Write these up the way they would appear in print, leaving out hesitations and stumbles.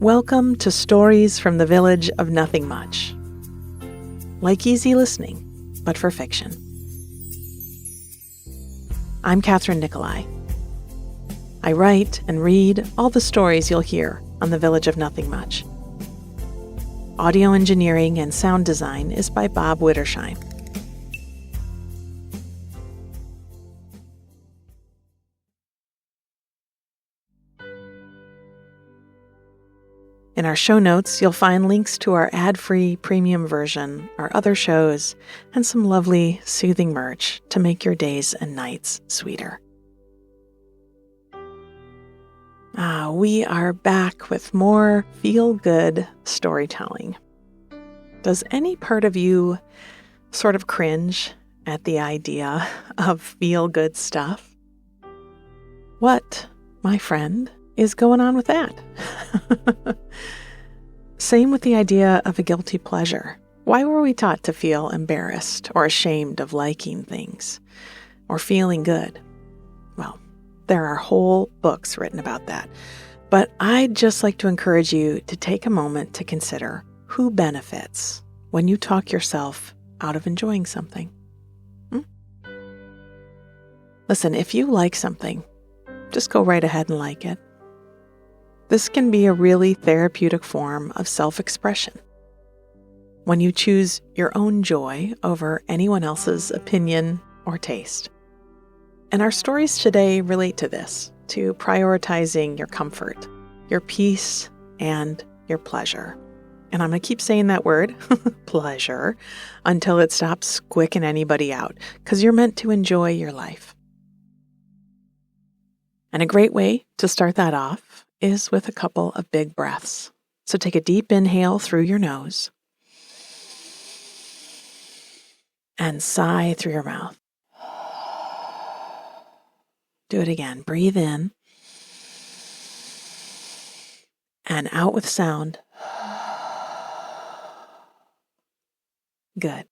Welcome to Stories from the Village of Nothing Much. Like easy listening, but for fiction. I'm Kathryn Nicolai. I write and read all the stories you'll hear on the Village of Nothing Much. Audio engineering and sound design is by Bob Wittersheim. In our show notes, you'll find links to our ad-free premium version, our other shows, and some lovely, soothing merch to make your days and nights sweeter. We are back with more feel-good storytelling. Does any part of you sort of cringe at the idea of feel-good stuff? What, my friend, is going on with that? Same with the idea of a guilty pleasure. Why were we taught to feel embarrassed or ashamed of liking things or feeling good? Well, there are whole books written about that. But I'd just like to encourage you to take a moment to consider who benefits when you talk yourself out of enjoying something. Listen, if you like something, just go right ahead and like it. This can be a really therapeutic form of self-expression. When you choose your own joy over anyone else's opinion or taste. And our stories today relate to this, to prioritizing your comfort, your peace, and your pleasure. And I'm going to keep saying that word, pleasure, until it stops squicking anybody out, because you're meant to enjoy your life. And a great way to start that off is with a couple of big breaths. So take a deep inhale through your nose and sigh through your mouth. Do it again. Breathe in and out with sound. Good.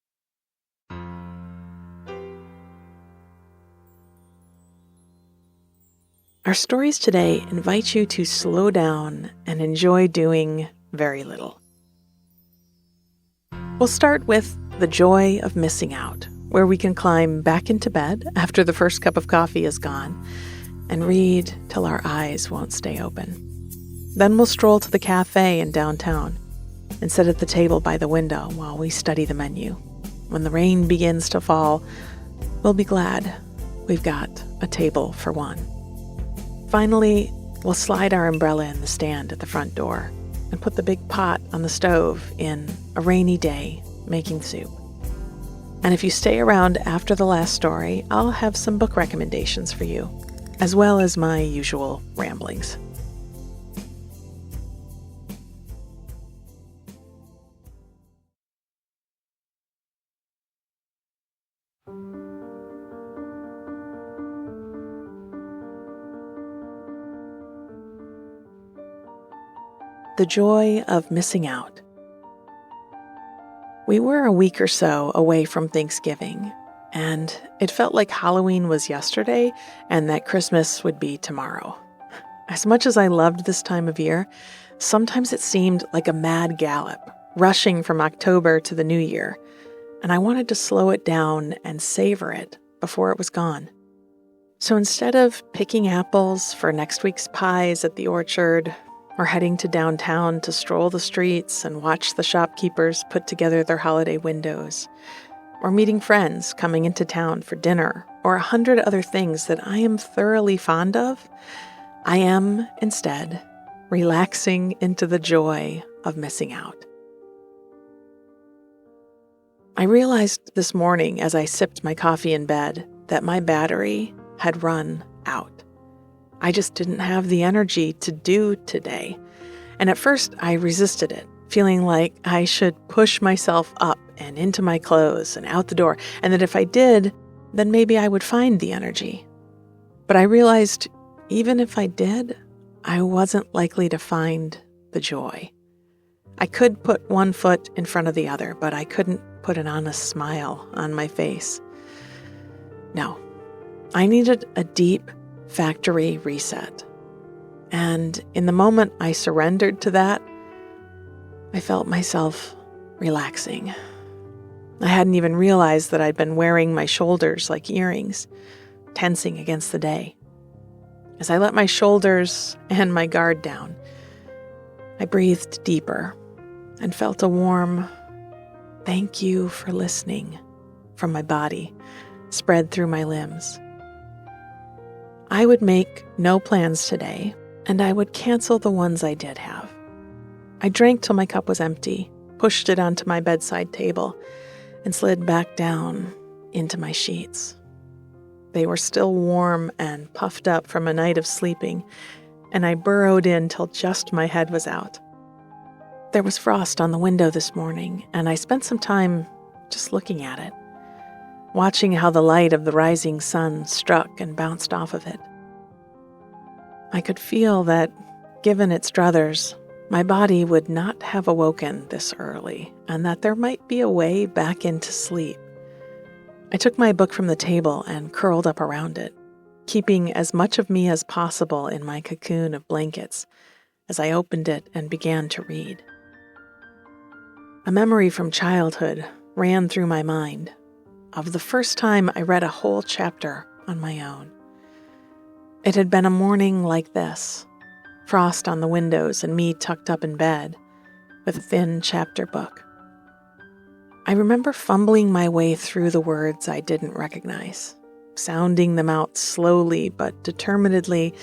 Our stories today invite you to slow down and enjoy doing very little. We'll start with the joy of missing out, where we can climb back into bed after the first cup of coffee is gone and read till our eyes won't stay open. Then we'll stroll to the cafe in downtown and sit at the table by the window while we study the menu. When the rain begins to fall, we'll be glad we've got a table for one. Finally, we'll slide our umbrella in the stand at the front door and put the big pot on the stove in a rainy day making soup. And if you stay around after the last story, I'll have some book recommendations for you, as well as my usual ramblings. The joy of missing out. We were a week or so away from Thanksgiving, and it felt like Halloween was yesterday and that Christmas would be tomorrow. As much as I loved this time of year, sometimes it seemed like a mad gallop, rushing from October to the new year, and I wanted to slow it down and savor it before it was gone. So instead of picking apples for next week's pies at the orchard, or heading to downtown to stroll the streets and watch the shopkeepers put together their holiday windows, or meeting friends coming into town for dinner, or 100 other things that I am thoroughly fond of, I am, instead, relaxing into the joy of missing out. I realized this morning as I sipped my coffee in bed that my battery had run out. I just didn't have the energy to do today. And at first I resisted it, feeling like I should push myself up and into my clothes and out the door, and that if I did, then maybe I would find the energy. But I realized even if I did, I wasn't likely to find the joy. I could put one foot in front of the other, but I couldn't put an honest smile on my face. No, I needed a deep factory reset. And in the moment I surrendered to that, I felt myself relaxing. I hadn't even realized that I'd been wearing my shoulders like earrings, tensing against the day. As I let my shoulders and my guard down, I breathed deeper and felt a warm "thank you for listening" from my body spread through my limbs. I would make no plans today, and I would cancel the ones I did have. I drank till my cup was empty, pushed it onto my bedside table, and slid back down into my sheets. They were still warm and puffed up from a night of sleeping, and I burrowed in till just my head was out. There was frost on the window this morning, and I spent some time just looking at it, watching how the light of the rising sun struck and bounced off of it. I could feel that, given its druthers, my body would not have awoken this early, and that there might be a way back into sleep. I took my book from the table and curled up around it, keeping as much of me as possible in my cocoon of blankets as I opened it and began to read. A memory from childhood ran through my mind of the first time I read a whole chapter on my own. It had been a morning like this, frost on the windows and me tucked up in bed with a thin chapter book. I remember fumbling my way through the words I didn't recognize, sounding them out slowly but determinedly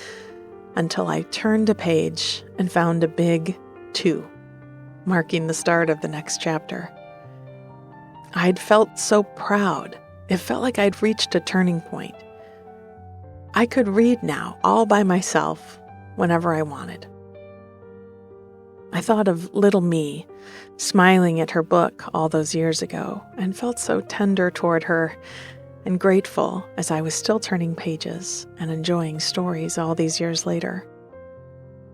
until I turned a page and found a big 2, marking the start of the next chapter. I'd felt so proud. It felt like I'd reached a turning point. I could read now, all by myself, whenever I wanted. I thought of little me, smiling at her book all those years ago, and felt so tender toward her and grateful as I was still turning pages and enjoying stories all these years later.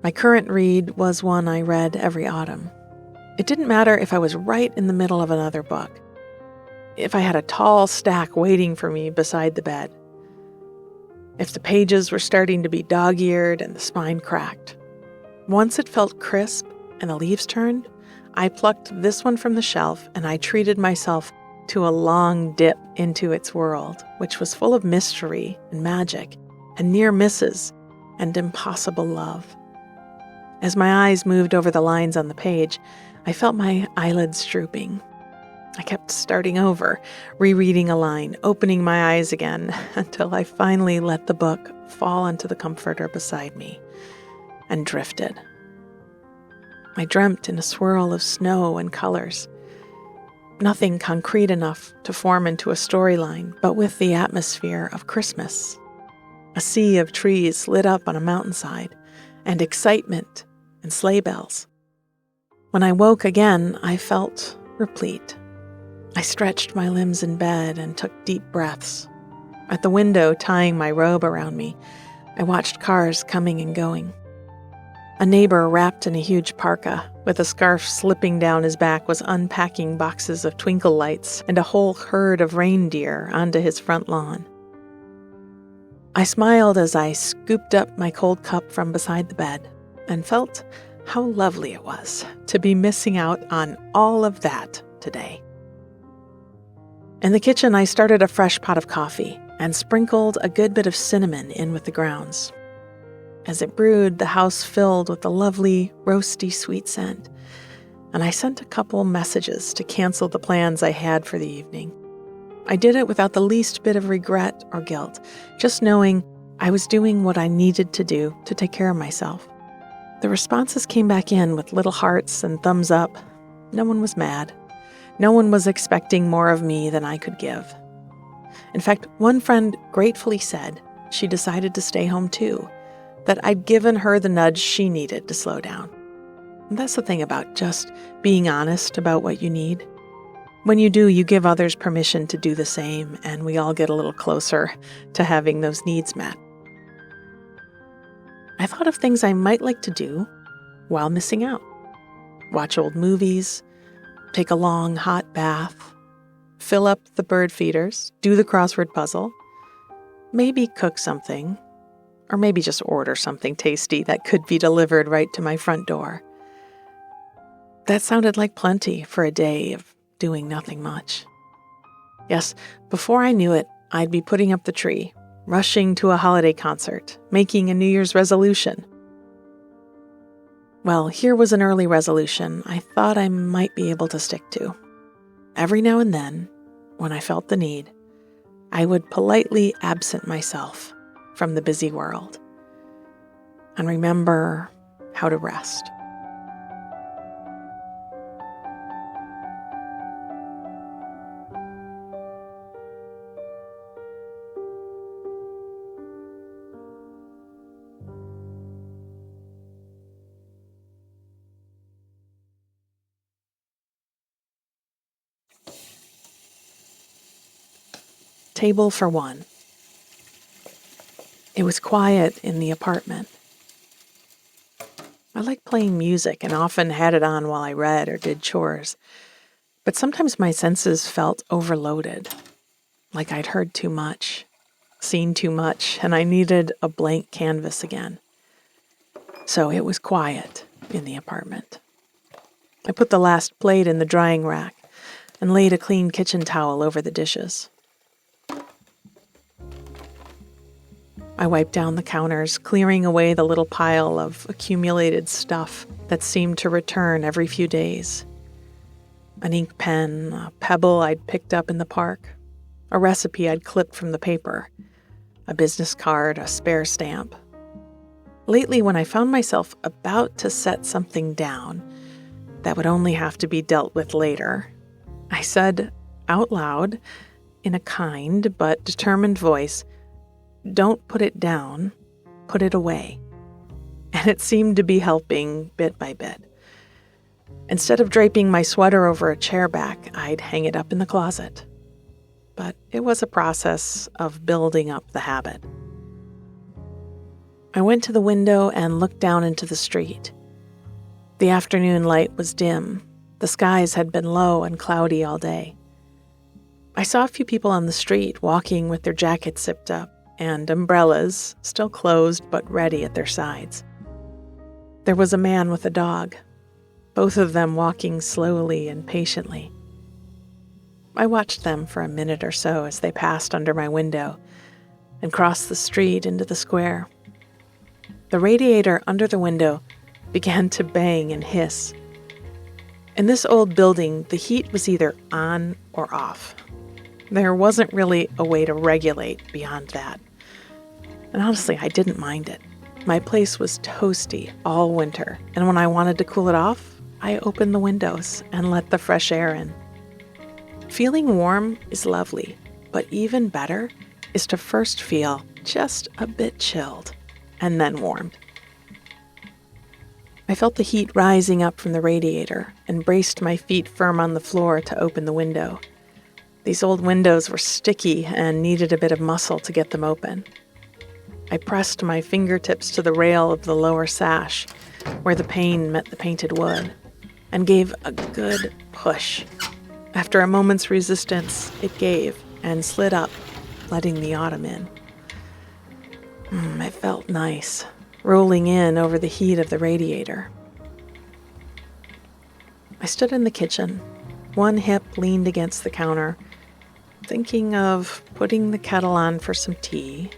My current read was one I read every autumn. It didn't matter if I was right in the middle of another book, if I had a tall stack waiting for me beside the bed, if the pages were starting to be dog-eared and the spine cracked. Once it felt crisp and the leaves turned, I plucked this one from the shelf and I treated myself to a long dip into its world, which was full of mystery and magic and near misses and impossible love. As my eyes moved over the lines on the page, I felt my eyelids drooping. I kept starting over, rereading a line, opening my eyes again, until I finally let the book fall onto the comforter beside me and drifted. I dreamt in a swirl of snow and colors. Nothing concrete enough to form into a storyline, but with the atmosphere of Christmas. A sea of trees lit up on a mountainside, and excitement and sleigh bells. When I woke again, I felt replete. I stretched my limbs in bed and took deep breaths. At the window, tying my robe around me, I watched cars coming and going. A neighbor wrapped in a huge parka, with a scarf slipping down his back, was unpacking boxes of twinkle lights and a whole herd of reindeer onto his front lawn. I smiled as I scooped up my cold cup from beside the bed and felt how lovely it was to be missing out on all of that today. In the kitchen, I started a fresh pot of coffee and sprinkled a good bit of cinnamon in with the grounds. As it brewed, the house filled with a lovely, roasty, sweet scent, and I sent a couple messages to cancel the plans I had for the evening. I did it without the least bit of regret or guilt, just knowing I was doing what I needed to do to take care of myself. The responses came back in with little hearts and thumbs up. No one was mad. No one was expecting more of me than I could give. In fact, one friend gratefully said she decided to stay home too, that I'd given her the nudge she needed to slow down. And that's the thing about just being honest about what you need. When you do, you give others permission to do the same, and we all get a little closer to having those needs met. I thought of things I might like to do while missing out. Watch old movies, take a long, hot bath, fill up the bird feeders, do the crossword puzzle, maybe cook something, or maybe just order something tasty that could be delivered right to my front door. That sounded like plenty for a day of doing nothing much. Yes, before I knew it, I'd be putting up the tree, rushing to a holiday concert, making a New Year's resolution. Well, here was an early resolution I thought I might be able to stick to. Every now and then, when I felt the need, I would politely absent myself from the busy world and remember how to rest. Table for one. It was quiet in the apartment. I liked playing music and often had it on while I read or did chores, but sometimes my senses felt overloaded, like I'd heard too much, seen too much, and I needed a blank canvas again. So it was quiet in the apartment. I put the last plate in the drying rack and laid a clean kitchen towel over the dishes. I wiped down the counters, clearing away the little pile of accumulated stuff that seemed to return every few days. An ink pen, a pebble I'd picked up in the park, a recipe I'd clipped from the paper, a business card, a spare stamp. Lately, when I found myself about to set something down that would only have to be dealt with later, I said out loud, in a kind but determined voice, "Don't put it down, put it away." And it seemed to be helping bit by bit. Instead of draping my sweater over a chair back, I'd hang it up in the closet. But it was a process of building up the habit. I went to the window and looked down into the street. The afternoon light was dim. The skies had been low and cloudy all day. I saw a few people on the street walking with their jackets zipped up, and umbrellas, still closed but ready at their sides. There was a man with a dog, both of them walking slowly and patiently. I watched them for a minute or so as they passed under my window and crossed the street into the square. The radiator under the window began to bang and hiss. In this old building, the heat was either on or off. There wasn't really a way to regulate beyond that. And honestly, I didn't mind it. My place was toasty all winter, and when I wanted to cool it off, I opened the windows and let the fresh air in. Feeling warm is lovely, but even better is to first feel just a bit chilled and then warmed. I felt the heat rising up from the radiator and braced my feet firm on the floor to open the window. These old windows were sticky and needed a bit of muscle to get them open. I pressed my fingertips to the rail of the lower sash, where the pane met the painted wood, and gave a good push. After a moment's resistance, it gave and slid up, letting the autumn in. It felt nice, rolling in over the heat of the radiator. I stood in the kitchen, one hip leaned against the counter, thinking of putting the kettle on for some tea.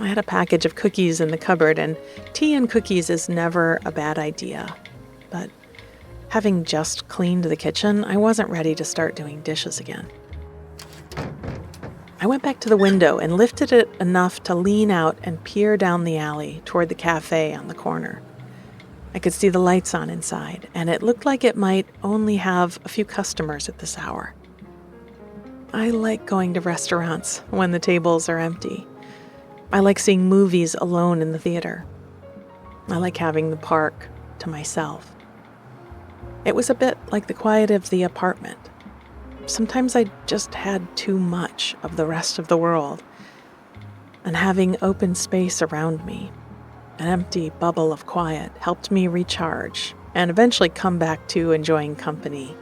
I had a package of cookies in the cupboard, and tea and cookies is never a bad idea. But having just cleaned the kitchen, I wasn't ready to start doing dishes again. I went back to the window and lifted it enough to lean out and peer down the alley toward the cafe on the corner. I could see the lights on inside, and it looked like it might only have a few customers at this hour. I like going to restaurants when the tables are empty. I like seeing movies alone in the theater. I like having the park to myself. It was a bit like the quiet of the apartment. Sometimes I just had too much of the rest of the world, and having open space around me, an empty bubble of quiet, helped me recharge and eventually come back to enjoying company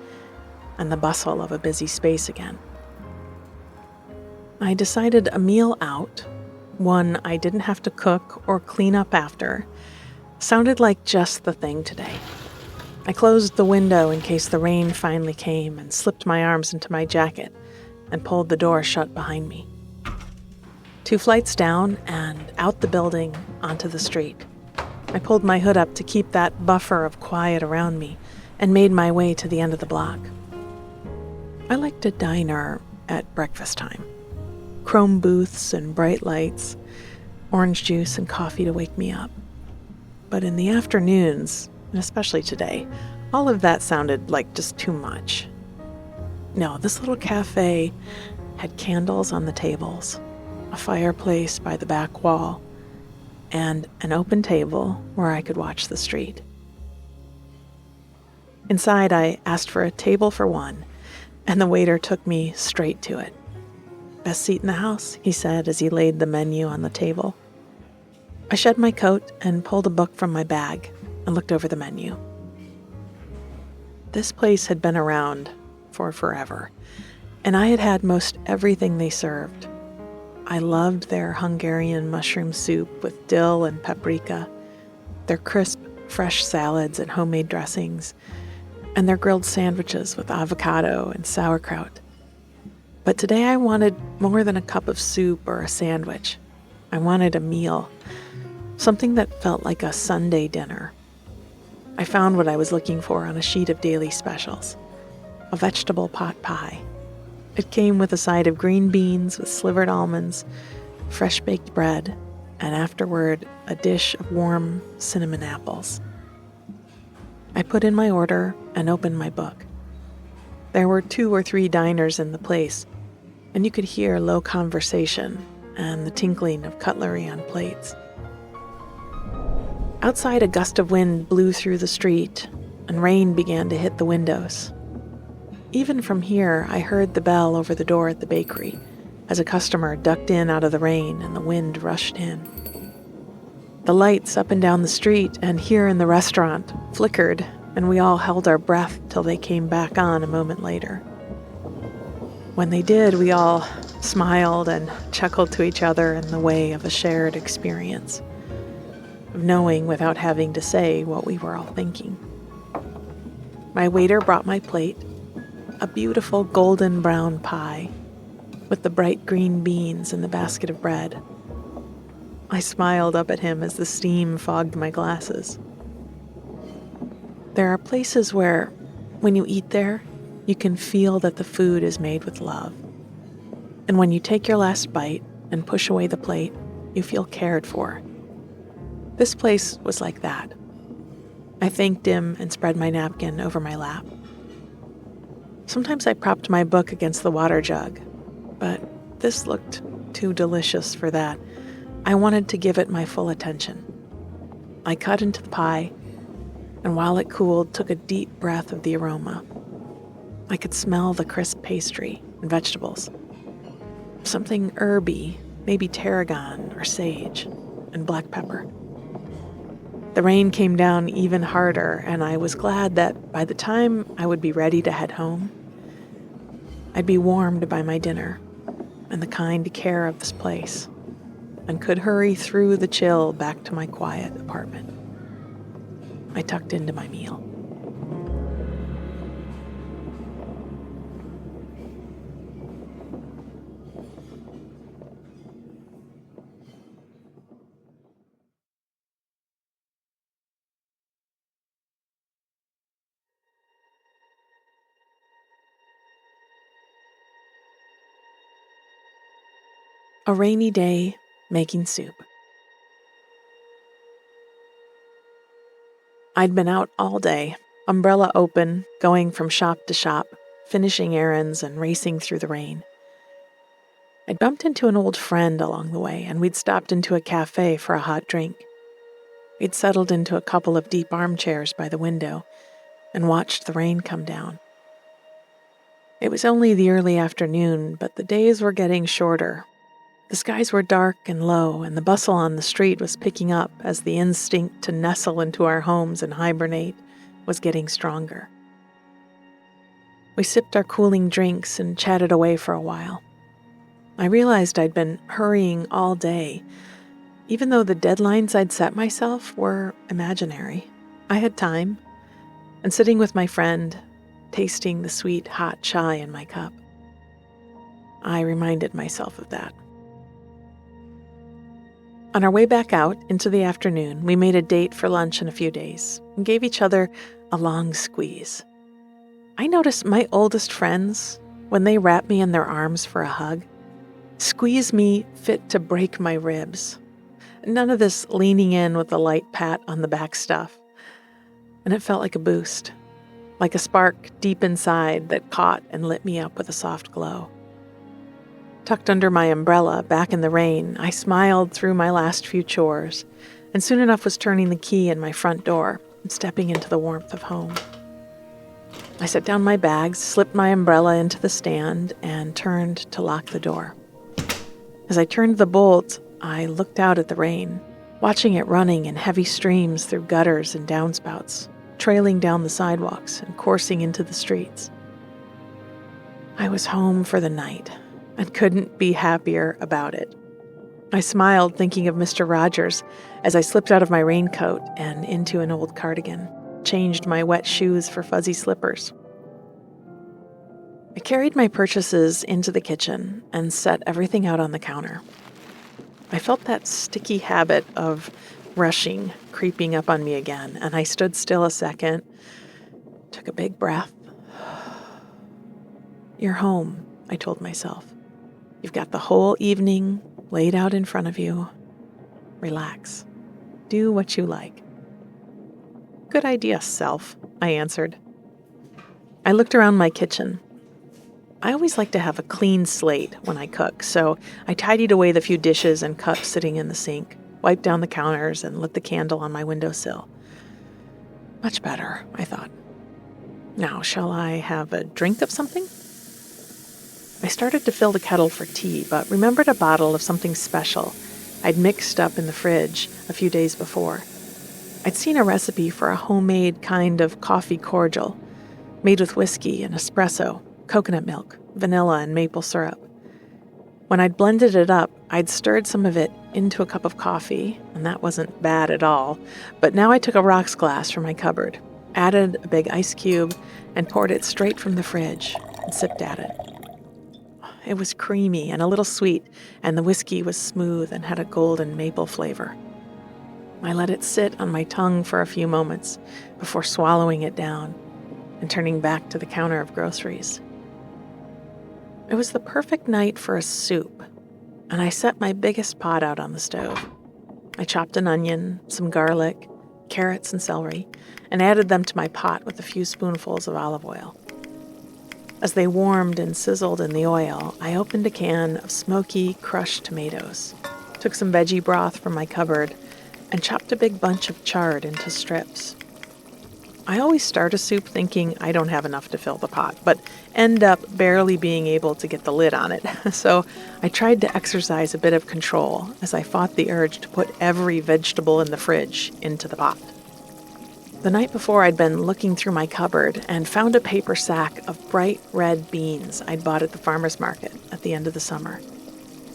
and the bustle of a busy space again. I decided a meal out one I didn't have to cook or clean up after, sounded like just the thing today. I closed the window in case the rain finally came and slipped my arms into my jacket and pulled the door shut behind me. 2 flights down and out the building onto the street. I pulled my hood up to keep that buffer of quiet around me and made my way to the end of the block. I liked a diner at breakfast time. Chrome booths and bright lights, orange juice and coffee to wake me up. But in the afternoons, and especially today, all of that sounded like just too much. No, this little cafe had candles on the tables, a fireplace by the back wall, and an open table where I could watch the street. Inside, I asked for a table for one, and the waiter took me straight to it. "Best seat in the house," he said as he laid the menu on the table. I shed my coat and pulled a book from my bag and looked over the menu. This place had been around for forever, and I had had most everything they served. I loved their Hungarian mushroom soup with dill and paprika, their crisp, fresh salads and homemade dressings, and their grilled sandwiches with avocado and sauerkraut. But today I wanted more than a cup of soup or a sandwich. I wanted a meal, something that felt like a Sunday dinner. I found what I was looking for on a sheet of daily specials, a vegetable pot pie. It came with a side of green beans with slivered almonds, fresh baked bread, and afterward a dish of warm cinnamon apples. I put in my order and opened my book. There were 2 or 3 diners in the place, and you could hear low conversation and the tinkling of cutlery on plates. Outside, a gust of wind blew through the street, and rain began to hit the windows. Even from here, I heard the bell over the door at the bakery as a customer ducked in out of the rain and the wind rushed in. The lights up and down the street and here in the restaurant flickered, and we all held our breath till they came back on a moment later. When they did, we all smiled and chuckled to each other in the way of a shared experience, of knowing without having to say what we were all thinking. My waiter brought my plate, a beautiful golden brown pie with the bright green beans and the basket of bread. I smiled up at him as the steam fogged my glasses. There are places where, when you eat there, you can feel that the food is made with love. And when you take your last bite and push away the plate, you feel cared for. This place was like that. I thanked him and spread my napkin over my lap. Sometimes I propped my book against the water jug, but this looked too delicious for that. I wanted to give it my full attention. I cut into the pie, and while it cooled, took a deep breath of the aroma. I could smell the crisp pastry and vegetables. Something herby, maybe tarragon or sage, and black pepper. The rain came down even harder, and I was glad that by the time I would be ready to head home, I'd be warmed by my dinner and the kind care of this place, and could hurry through the chill back to my quiet apartment. I tucked into my meal. A rainy day making soup. I'd been out all day, umbrella open, going from shop to shop, finishing errands and racing through the rain. I'd bumped into an old friend along the way, and we'd stopped into a cafe for a hot drink. We'd settled into a couple of deep armchairs by the window and watched the rain come down. It was only the early afternoon, but the days were getting shorter. The skies were dark and low, and the bustle on the street was picking up as the instinct to nestle into our homes and hibernate was getting stronger. We sipped our cooling drinks and chatted away for a while. I realized I'd been hurrying all day, even though the deadlines I'd set myself were imaginary. I had time, and sitting with my friend, tasting the sweet, hot chai in my cup, I reminded myself of that. On our way back out into the afternoon, we made a date for lunch in a few days and gave each other a long squeeze. I noticed my oldest friends, when they wrap me in their arms for a hug, squeeze me fit to break my ribs. None of this leaning in with a light pat on the back stuff. And it felt like a boost, like a spark deep inside that caught and lit me up with a soft glow. Tucked under my umbrella, back in the rain, I smiled through my last few chores, and soon enough was turning the key in my front door and stepping into the warmth of home. I set down my bags, slipped my umbrella into the stand, and turned to lock the door. As I turned the bolt, I looked out at the rain, watching it running in heavy streams through gutters and downspouts, trailing down the sidewalks and coursing into the streets. I was home for the night and couldn't be happier about it. I smiled, thinking of Mr. Rogers, as I slipped out of my raincoat and into an old cardigan, changed my wet shoes for fuzzy slippers. I carried my purchases into the kitchen and set everything out on the counter. I felt that sticky habit of rushing creeping up on me again, and I stood still a second, took a big breath. You're home, I told myself. You've got the whole evening laid out in front of you. Relax. Do what you like. Good idea, self, I answered. I looked around my kitchen. I always like to have a clean slate when I cook, so I tidied away the few dishes and cups sitting in the sink, wiped down the counters, and lit the candle on my windowsill. Much better, I thought. Now, shall I have a drink of something? I started to fill the kettle for tea, but remembered a bottle of something special I'd mixed up in the fridge a few days before. I'd seen a recipe for a homemade kind of coffee cordial, made with whiskey and espresso, coconut milk, vanilla, and maple syrup. When I'd blended it up, I'd stirred some of it into a cup of coffee, and that wasn't bad at all. But now I took a rocks glass from my cupboard, added a big ice cube, and poured it straight from the fridge and sipped at it. It was creamy and a little sweet, and the whiskey was smooth and had a golden maple flavor. I let it sit on my tongue for a few moments before swallowing it down and turning back to the counter of groceries. It was the perfect night for a soup, and I set my biggest pot out on the stove. I chopped an onion, some garlic, carrots, and celery, and added them to my pot with a few spoonfuls of olive oil. As they warmed and sizzled in the oil, I opened a can of smoky, crushed tomatoes, took some veggie broth from my cupboard, and chopped a big bunch of chard into strips. I always start a soup thinking I don't have enough to fill the pot, but end up barely being able to get the lid on it. So I tried to exercise a bit of control as I fought the urge to put every vegetable in the fridge into the pot. The night before, I'd been looking through my cupboard and found a paper sack of bright red beans I'd bought at the farmer's market at the end of the summer.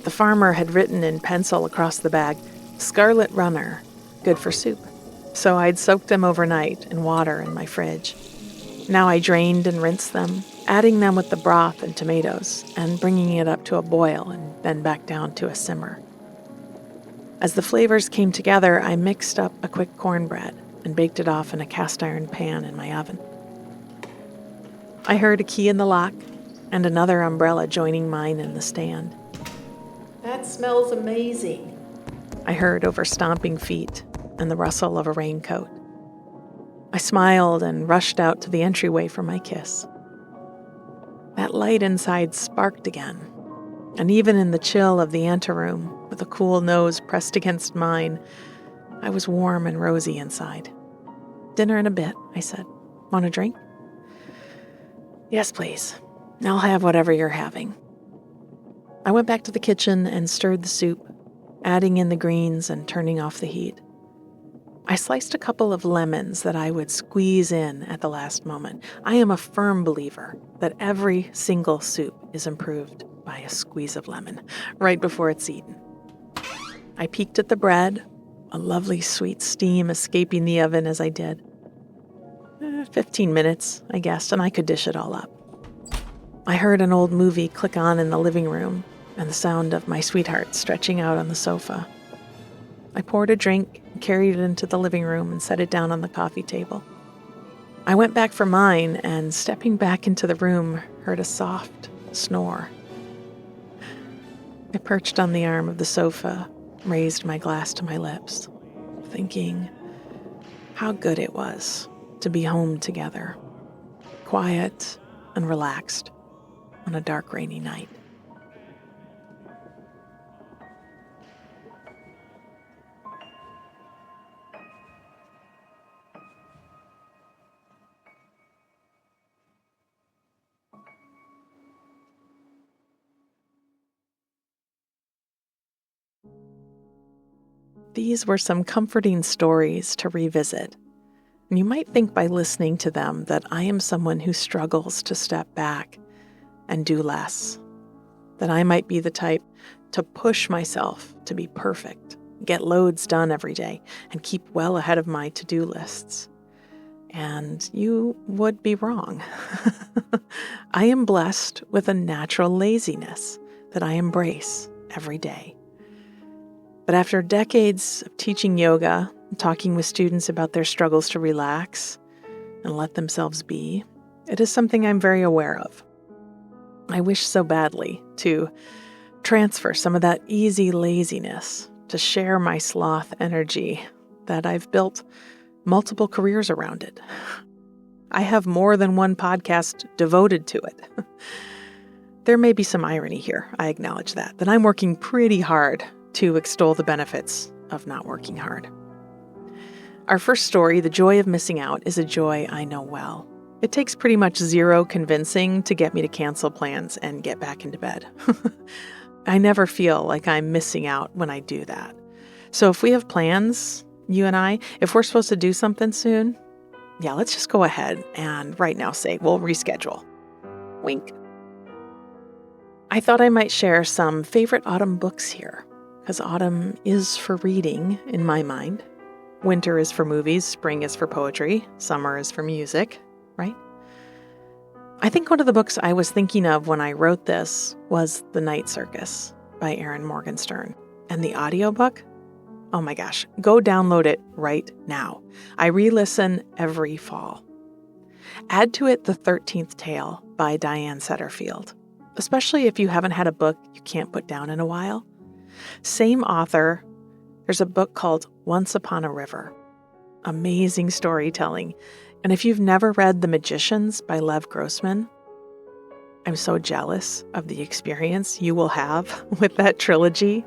The farmer had written in pencil across the bag, "Scarlet Runner, good for soup." So I'd soaked them overnight in water in my fridge. Now I drained and rinsed them, adding them with the broth and tomatoes, and bringing it up to a boil and then back down to a simmer. As the flavors came together, I mixed up a quick cornbread and baked it off in a cast-iron pan in my oven. I heard a key in the lock and another umbrella joining mine in the stand. "That smells amazing," I heard over stomping feet and the rustle of a raincoat. I smiled and rushed out to the entryway for my kiss. That light inside sparked again, and even in the chill of the anteroom, with a cool nose pressed against mine, I was warm and rosy inside. "Dinner in a bit," I said. "Want a drink?" "Yes, please. I'll have whatever you're having." I went back to the kitchen and stirred the soup, adding in the greens and turning off the heat. I sliced a couple of lemons that I would squeeze in at the last moment. I am a firm believer that every single soup is improved by a squeeze of lemon, right before it's eaten. I peeked at the bread, a lovely sweet steam escaping the oven as I did. 15 minutes, I guessed, and I could dish it all up. I heard an old movie click on in the living room and the sound of my sweetheart stretching out on the sofa. I poured a drink, carried it into the living room, and set it down on the coffee table. I went back for mine and, stepping back into the room, heard a soft snore. I perched on the arm of the sofa, raised my glass to my lips, thinking how good it was to be home together, quiet and relaxed on a dark, rainy night. These were some comforting stories to revisit. And you might think by listening to them that I am someone who struggles to step back and do less, that I might be the type to push myself to be perfect, get loads done every day, and keep well ahead of my to-do lists. And you would be wrong. I am blessed with a natural laziness that I embrace every day. But after decades of teaching yoga and talking with students about their struggles to relax and let themselves be, it is something I'm very aware of. I wish so badly to transfer some of that easy laziness, to share my sloth energy, that I've built multiple careers around it. I have more than one podcast devoted to it. There may be some irony here, I acknowledge that I'm working pretty hard to extol the benefits of not working hard. Our first story, The Joy of Missing Out, is a joy I know well. It takes pretty much zero convincing to get me to cancel plans and get back into bed. I never feel like I'm missing out when I do that. So if we have plans, you and I, if we're supposed to do something soon, yeah, let's just go ahead and right now say we'll reschedule. Wink. I thought I might share some favorite autumn books here, because autumn is for reading in my mind. Winter is for movies, spring is for poetry, summer is for music, right? I think one of the books I was thinking of when I wrote this was The Night Circus by Erin Morgenstern. And the audiobook? Oh my gosh, go download it right now. I re-listen every fall. Add to it The 13th Tale by Diane Setterfield, especially if you haven't had a book you can't put down in a while. Same author, there's a book called Once Upon a River. Amazing storytelling. And if you've never read The Magicians by Lev Grossman, I'm so jealous of the experience you will have with that trilogy.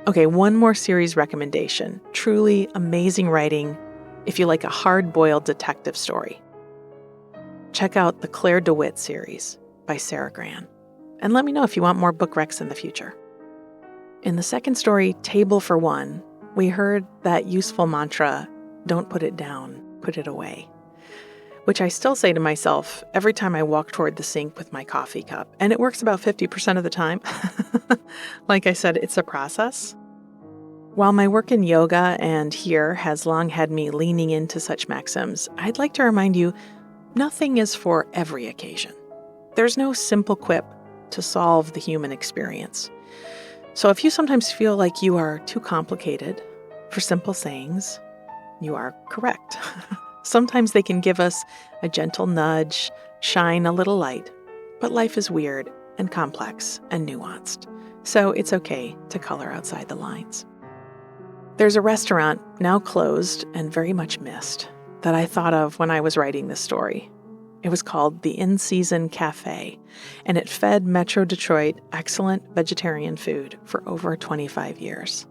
Okay, one more series recommendation. Truly amazing writing if you like a hard-boiled detective story. Check out the Claire DeWitt series by Sarah Gran. And let me know if you want more book recs in the future. In the second story, Table for One, we heard that useful mantra, don't put it down, put it away, which I still say to myself every time I walk toward the sink with my coffee cup. And it works about 50% of the time. Like I said, it's a process. While my work in yoga and here has long had me leaning into such maxims, I'd like to remind you, nothing is for every occasion. There's no simple quip to solve the human experience. So if you sometimes feel like you are too complicated for simple sayings, you are correct. Sometimes they can give us a gentle nudge, shine a little light, but life is weird and complex and nuanced, so it's okay to color outside the lines. There's a restaurant, now closed and very much missed, that I thought of when I was writing this story. It was called the In-Season Cafe, and it fed Metro Detroit excellent vegetarian food for over 25 years.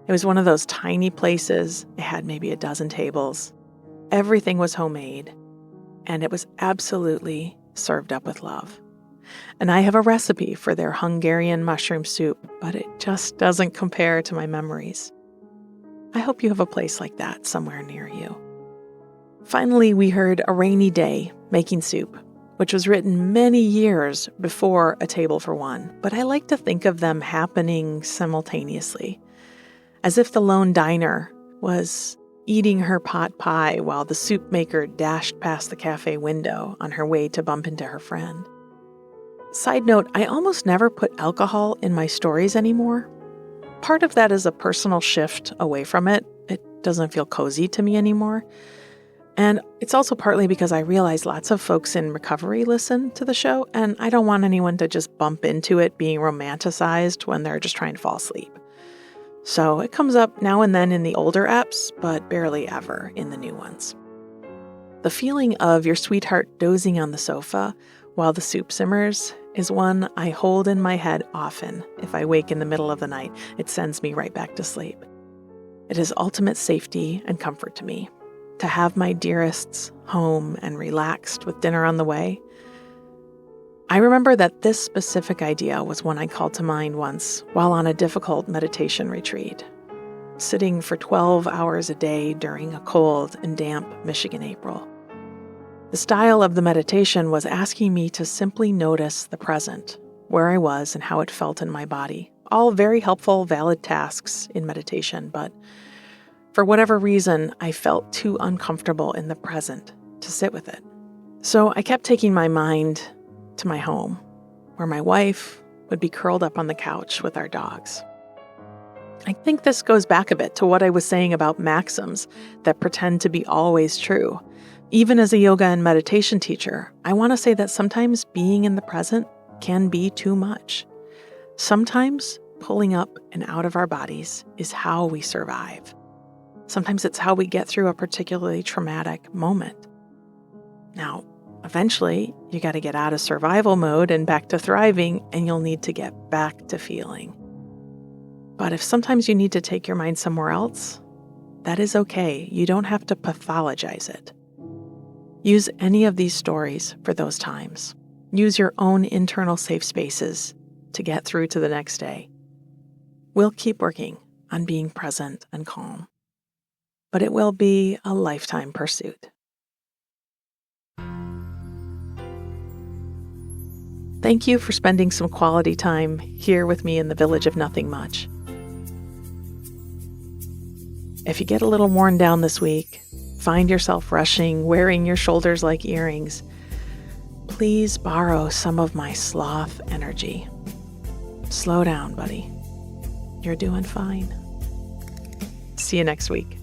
It was one of those tiny places. It had maybe a dozen tables. Everything was homemade, and it was absolutely served up with love. And I have a recipe for their Hungarian mushroom soup, but it just doesn't compare to my memories. I hope you have a place like that somewhere near you. Finally, we heard A Rainy Day Making Soup which was written many years before A Table for One, but I like to think of them happening simultaneously, as if the lone diner was eating her pot pie while the soup maker dashed past the cafe window on her way to bump into her friend. Side note, I almost never put alcohol in my stories anymore. Part of that is a personal shift away from it. It doesn't feel cozy to me anymore. And it's also partly because I realize lots of folks in recovery listen to the show, and I don't want anyone to just bump into it being romanticized when they're just trying to fall asleep. So it comes up now and then in the older apps, but barely ever in the new ones. The feeling of your sweetheart dozing on the sofa while the soup simmers is one I hold in my head often if I wake in the middle of the night. It sends me right back to sleep. It is ultimate safety and comfort to me to have my dearests home and relaxed with dinner on the way. I remember that this specific idea was one I called to mind once while on a difficult meditation retreat, sitting for 12 hours a day during a cold and damp Michigan April. The style of the meditation was asking me to simply notice the present, where I was and how it felt in my body. All very helpful, valid tasks in meditation, but for whatever reason, I felt too uncomfortable in the present to sit with it. So I kept taking my mind to my home, where my wife would be curled up on the couch with our dogs. I think this goes back a bit to what I was saying about maxims that pretend to be always true. Even as a yoga and meditation teacher, I want to say that sometimes being in the present can be too much. Sometimes pulling up and out of our bodies is how we survive. Sometimes it's how we get through a particularly traumatic moment. Now, eventually, you got to get out of survival mode and back to thriving, and you'll need to get back to feeling. But if sometimes you need to take your mind somewhere else, that is okay. You don't have to pathologize it. Use any of these stories for those times. Use your own internal safe spaces to get through to the next day. We'll keep working on being present and calm, but it will be a lifetime pursuit. Thank you for spending some quality time here with me in the village of nothing much. If you get a little worn down this week, find yourself rushing, wearing your shoulders like earrings, please borrow some of my sloth energy. Slow down, buddy. You're doing fine. See you next week.